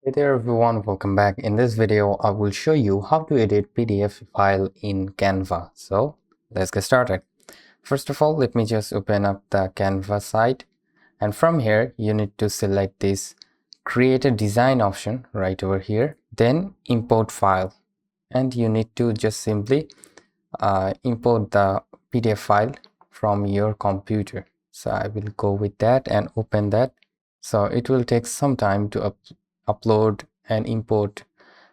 Hey there everyone, welcome back. In this video, I will show you how to edit PDF file in Canva. So let's get started. First of all, let me just open up the Canva site. And from here, you need to select this create a design option right over here. Then import file. And you need to just simply import the PDF file from your computer. So I will go with that and open that. So it will take some time to upload and import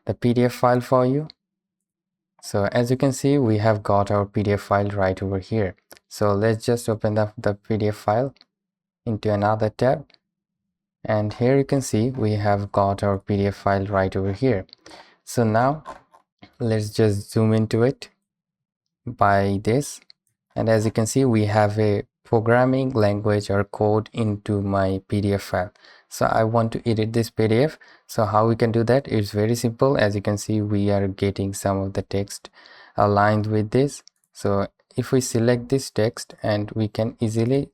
the PDF file for you. So as you can see, we have got our PDF file right over here. So let's just open up the PDF file into another tab. And here you can see we have got our PDF file right over here. So now let's just zoom into it by this. And as you can see, we have a programming language or code into my PDF file. So I want to edit this PDF. So how we can do that is very simple. As you can see, we are getting some of the text aligned with this. So if we select this text, and we can easily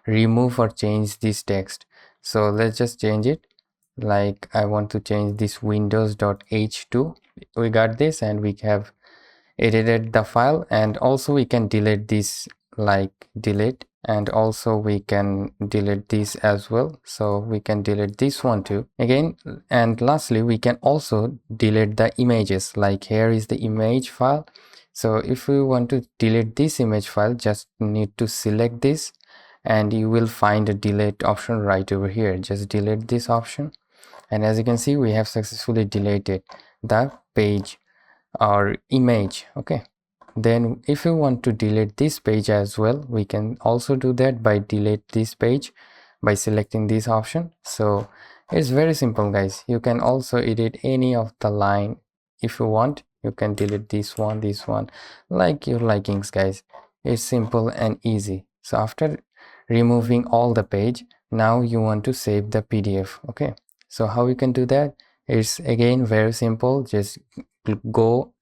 remove or change this text. So let's just change it. Like I want to change this windows.h2. We got this, and we have edited the file, and also we can delete this, like delete, and also we can delete this as well. So we can delete this one too again, and lastly we can also delete the images. Like here is the image file. So if we want to delete this image file, just need to select this and you will find a delete option right over here. Just delete this option, and as you can see, we have successfully deleted the page or image. Okay, then if you want to delete this page as well, we can also do that by delete this page by selecting this option. So it's very simple, guys. You can also edit any of the line if you want. You can delete this one, like your likings, guys. It's simple and easy. So after removing all the page, now you want to save the PDF. Okay, so how you can do that is again very simple. Just go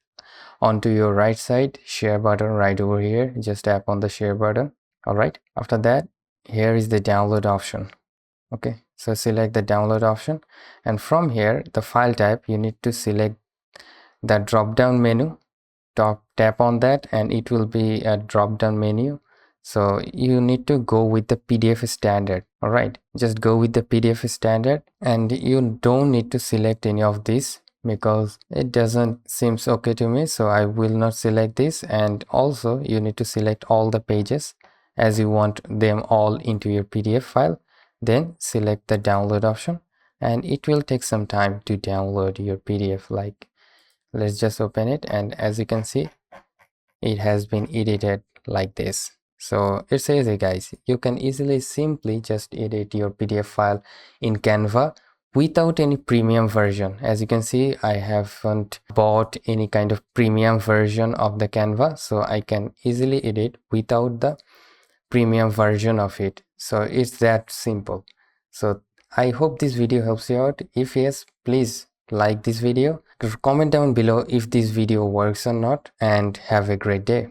onto your right side, share button right over here. Just tap on the share button. All right, after that, here is the download option. Okay, so select the download option, and from here the file type, you need to select the drop down menu. Tap on that and it will be a drop down menu. So you need to go with the PDF standard. All right, just go with the PDF standard, and you don't need to select any of this because it doesn't seems okay to me, so I will not select this. And also you need to select all the pages as you want them all into your PDF file. Then select the download option, and it will take some time to download your PDF. Like let's just open it, and as you can see, it has been edited like this. So it's easy, guys. You can easily simply just edit your PDF file in Canva without any premium version. As you can see, I haven't bought any kind of premium version of the Canva, so I can easily edit without the premium version of it. So it's that simple. So I hope this video helps you out. If yes, please like this video, comment down below if this video works or not, and have a great day.